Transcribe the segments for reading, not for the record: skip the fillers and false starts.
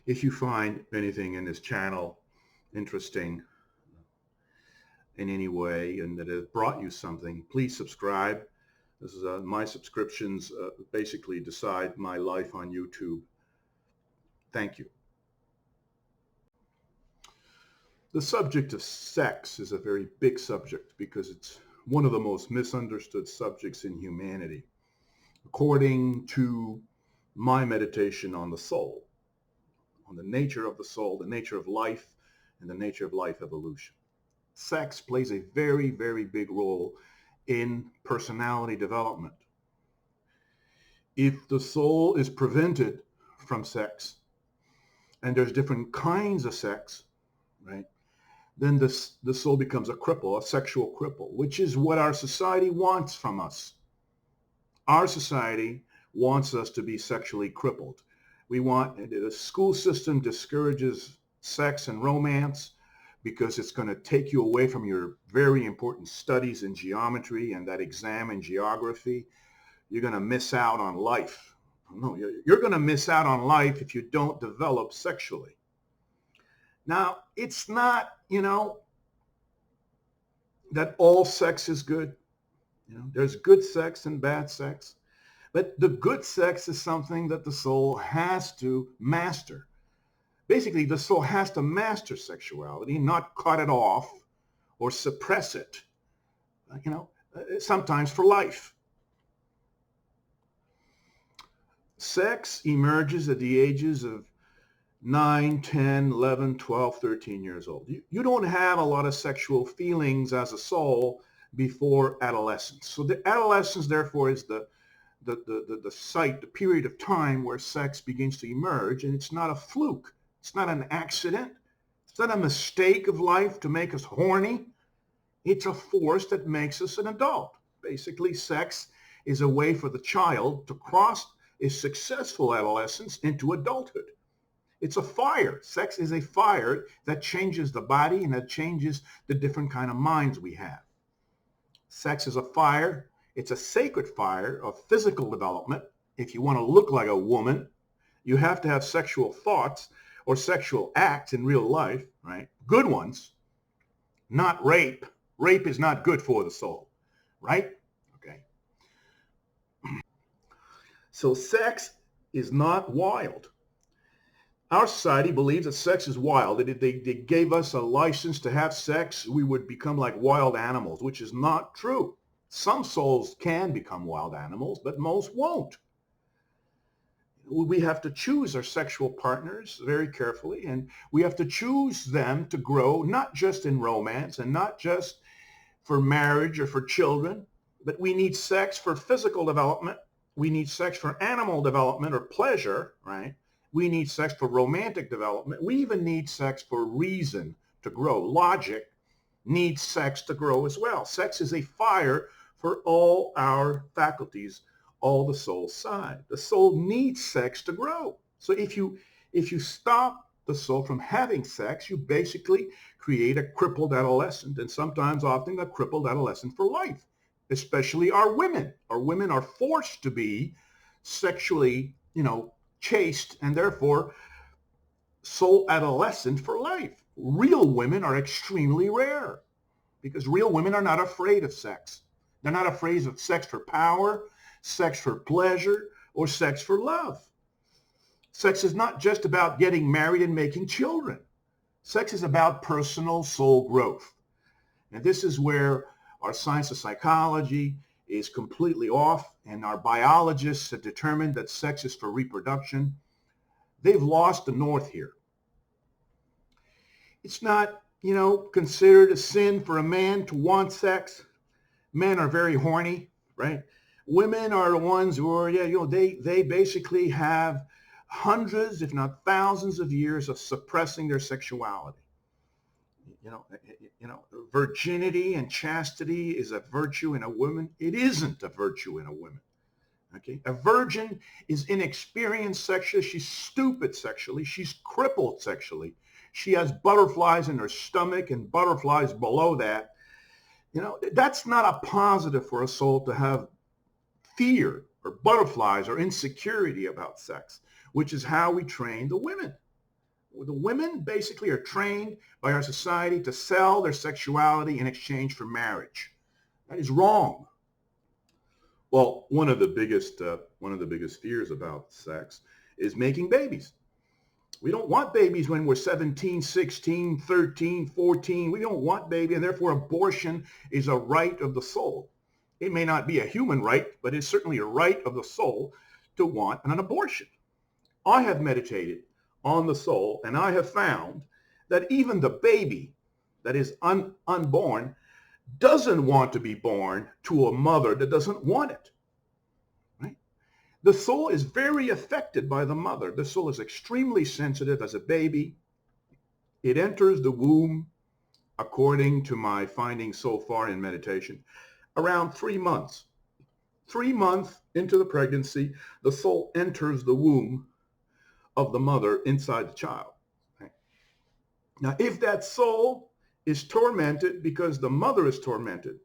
If you find anything in this channel interesting in any way and that has brought you something, please subscribe. This is my subscriptions basically decide my life on YouTube. Thank you. The subject of sex is a very big subject because it's one of the most misunderstood subjects in humanity, according to my meditation on the soul, on the nature of the soul, the nature of life, and the nature of life evolution. Sex plays a very, very big role in personality development. If the soul is prevented from sex, and there's different kinds of sex, right, then the soul becomes a cripple, a sexual cripple, which is what our society wants from us. Our society wants us to be sexually crippled. The school system discourages sex and romance because it's going to take you away from your very important studies in geometry and that exam in geography. You're going to miss out on life. No, you're going to miss out on life if you don't develop sexually. Now, it's not, that all sex is good. There's good sex and bad sex. But the good sex is something that the soul has to master. Basically, the soul has to master sexuality, not cut it off or suppress it, sometimes for life. Sex emerges at the ages of 9, 10, 11, 12, 13 years old. You don't have a lot of sexual feelings as a soul before adolescence. So the adolescence, therefore, is the site, the period of time where sex begins to emerge, and it's not a fluke. It's not an accident. It's not a mistake of life to make us horny. It's a force that makes us an adult. Basically, sex is a way for the child to cross a successful adolescence into adulthood. It's a fire. Sex is a fire that changes the body and that changes the different kind of minds we have. Sex is a fire. It's a sacred fire of physical development. If you want to look like a woman, you have to have sexual thoughts or sexual acts in real life, right? Good ones, not rape. Rape is not good for the soul, right? Okay. So sex is not wild. Our society believes that sex is wild. That if they gave us a license to have sex, we would become like wild animals, which is not true. Some souls can become wild animals, but most won't. We have to choose our sexual partners very carefully, and we have to choose them to grow, not just in romance and not just for marriage or for children, but we need sex for physical development. We need sex for animal development or pleasure, right? We need sex for romantic development. We even need sex for reason to grow. Logic needs sex to grow as well. Sex is a fire for all our faculties, all the soul side. The soul needs sex to grow. So if you stop the soul from having sex, you basically create a crippled adolescent, and sometimes often a crippled adolescent for life, especially our women. Our women are forced to be sexually, chaste, and therefore soul adolescent for life. Real women are extremely rare because real women are not afraid of sex. They're not afraid of sex for power, sex for pleasure, or sex for love. Sex is not just about getting married and making children. Sex is about personal soul growth. And this is where our science of psychology is completely off, and our biologists have determined that sex is for reproduction. They've lost the north here. It's not, considered a sin for a man to want sex. Men are very horny, right? Women are the ones who are, they basically have hundreds, if not thousands of years of suppressing their sexuality. Virginity and chastity is a virtue in a woman. It isn't a virtue in a woman. Okay, a virgin is inexperienced sexually. She's stupid sexually. She's crippled sexually. She has butterflies in her stomach and butterflies below that. That's not a positive for a soul to have fear or butterflies or insecurity about sex, which is how we train the women. The women basically are trained by our society to sell their sexuality in exchange for marriage. That is wrong. Well, one of the biggest fears about sex is making babies. We don't want babies when we're 17, 16, 13, 14. We don't want baby, and therefore abortion is a right of the soul. It may not be a human right, but it's certainly a right of the soul to want an abortion. I have meditated on the soul, and I have found that even the baby that is unborn doesn't want to be born to a mother that doesn't want it. Right? The soul is very affected by the mother. The soul is extremely sensitive as a baby. It enters the womb, according to my findings so far in meditation, around 3 months. 3 months into the pregnancy, the soul enters the womb of the mother inside the child. Right? Now, if that soul is tormented because the mother is tormented,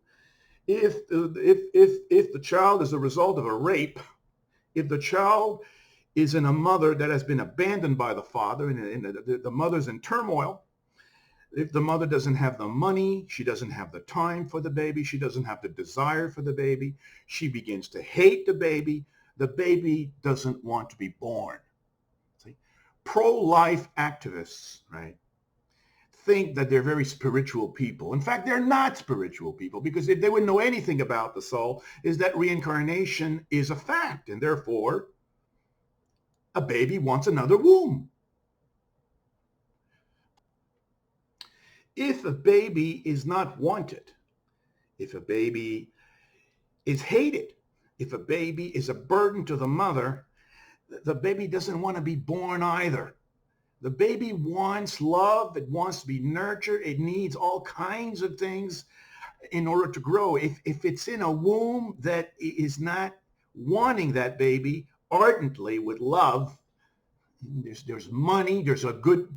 if the child is a result of a rape, if the child is in a mother that has been abandoned by the father and the mother's in turmoil, if the mother doesn't have the money, she doesn't have the time for the baby, she doesn't have the desire for the baby, she begins to hate the baby doesn't want to be born. See? Pro-life activists, right, think that they're very spiritual people. In fact, they're not spiritual people, because if they would know anything about the soul, is that reincarnation is a fact, and therefore a baby wants another womb. If a baby is not wanted, if a baby is hated, if a baby is a burden to the mother, the baby doesn't want to be born either. The baby wants love. It wants to be nurtured. It needs all kinds of things in order to grow. If it's in a womb that is not wanting that baby ardently with love, there's money, there's a good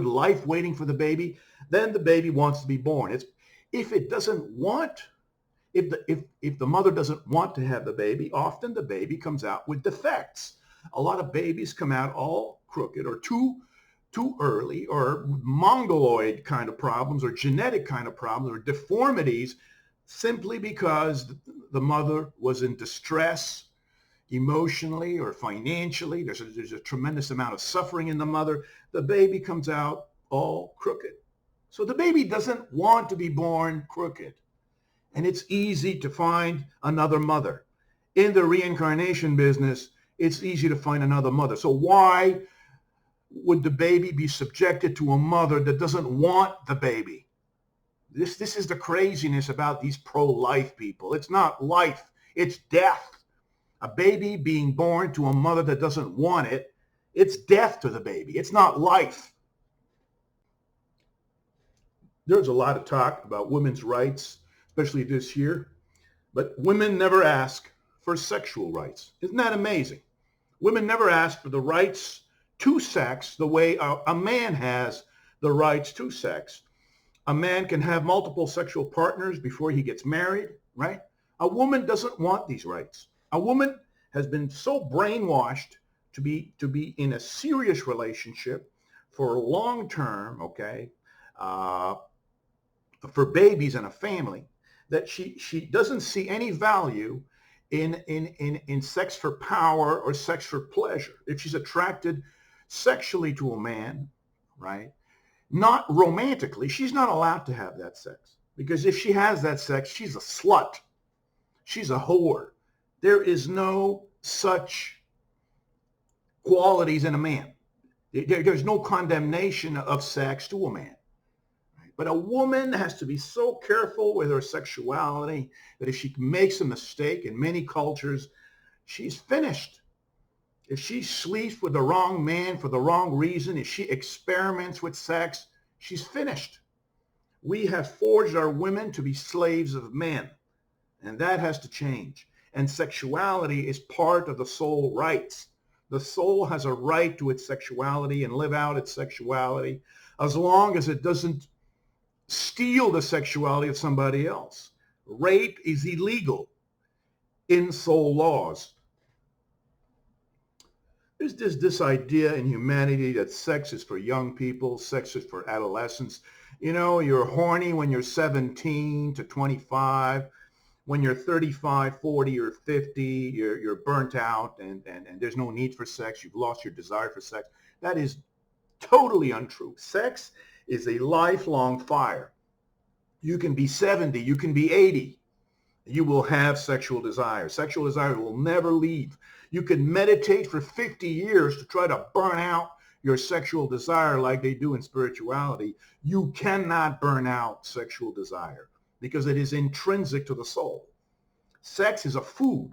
life waiting for the baby, then the baby wants to be born. If the mother doesn't want to have the baby, often the baby comes out with defects. A lot of babies come out all crooked or too early, or mongoloid kind of problems, or genetic kind of problems, or deformities, simply because the mother was in distress emotionally or financially. There's a tremendous amount of suffering in the mother. The baby comes out all crooked. So the baby doesn't want to be born crooked. And it's easy to find another mother. In the reincarnation business, it's easy to find another mother. So why would the baby be subjected to a mother that doesn't want the baby? This is the craziness about these pro-life people. It's not life, it's death. A baby being born to a mother that doesn't want it, it's death to the baby. It's not life. There's a lot of talk about women's rights, especially this year, but women never ask for sexual rights. Isn't that amazing? Women never ask for the rights to sex the way a man has the rights to sex. A man can have multiple sexual partners before he gets married, right? A woman doesn't want these rights. A woman has been so brainwashed to be in a serious relationship for long term, okay, for babies and a family, that she doesn't see any value in sex for power or sex for pleasure. If she's attracted sexually to a man, right, not romantically, she's not allowed to have that sex, because if she has that sex, she's a slut. She's a whore. There is no such qualities in a man. There's no condemnation of sex to a man. But a woman has to be so careful with her sexuality that if she makes a mistake, in many cultures, she's finished. If she sleeps with the wrong man for the wrong reason, if she experiments with sex, she's finished. We have forged our women to be slaves of men, and that has to change. And sexuality is part of the soul rights. The soul has a right to its sexuality and live out its sexuality as long as it doesn't steal the sexuality of somebody else. Rape is illegal in soul laws. There's this idea in humanity that sex is for young people, sex is for adolescents. You know, you're horny when you're 17 to 25. When you're 35, 40, or 50, you're burnt out and there's no need for sex. You've lost your desire for sex. That is totally untrue. Sex is a lifelong fire. You can be 70, you can be 80. You will have sexual desire. Sexual desire will never leave. You can meditate for 50 years to try to burn out your sexual desire like they do in spirituality. You cannot burn out sexual desire because it is intrinsic to the soul. Sex is a food.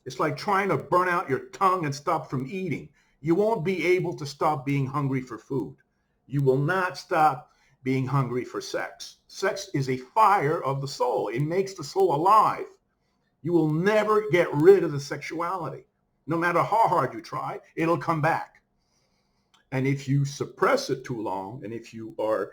It's like trying to burn out your tongue and stop from eating. You won't be able to stop being hungry for food. You will not stop being hungry for sex. Sex is a fire of the soul. It makes the soul alive. You will never get rid of the sexuality. No matter how hard you try, it'll come back. And if you suppress it too long, and if you are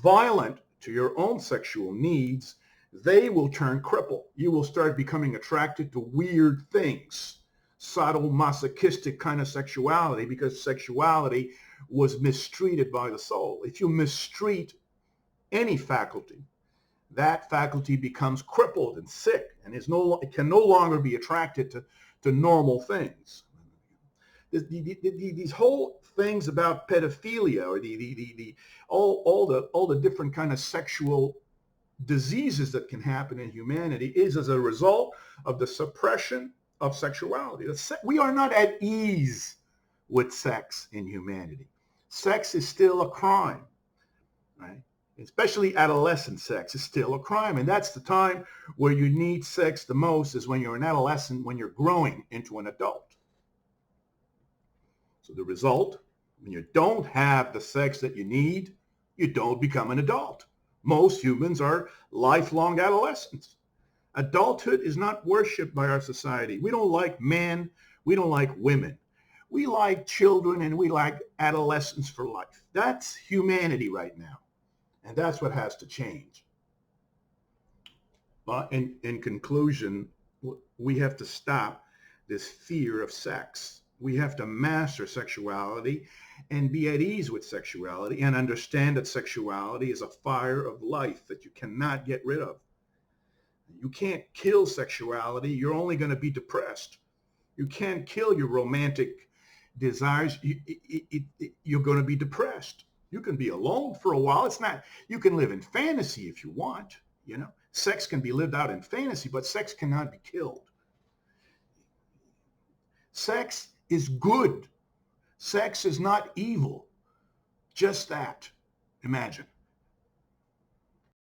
violent to your own sexual needs, they will turn cripple. You will start becoming attracted to weird things, sadomasochistic kind of sexuality, because sexuality was mistreated by the soul. If you mistreat any faculty, that faculty becomes crippled and sick and it can no longer be attracted to normal things. These whole things about pedophilia or all the different kind of sexual diseases that can happen in humanity is as a result of the suppression of sexuality. We are not at ease with sex in humanity. Sex is still a crime, right? Especially adolescent sex is still a crime. And that's the time where you need sex the most, is when you're an adolescent, when you're growing into an adult. So the result, when you don't have the sex that you need, you don't become an adult. Most humans are lifelong adolescents. Adulthood is not worshipped by our society. We don't like men. We don't like women. We like children and we like adolescents for life. That's humanity right now. And that's what has to change. But in conclusion, we have to stop this fear of sex. We have to master sexuality and be at ease with sexuality and understand that sexuality is a fire of life that you cannot get rid of. You can't kill sexuality. You're only going to be depressed. You can't kill your romantic desires. You're going to be depressed. You can be alone for a while. You can live in fantasy if you want, you know. Sex can be lived out in fantasy, but sex cannot be killed. Sex is good. Sex is not evil. Just that. Imagine.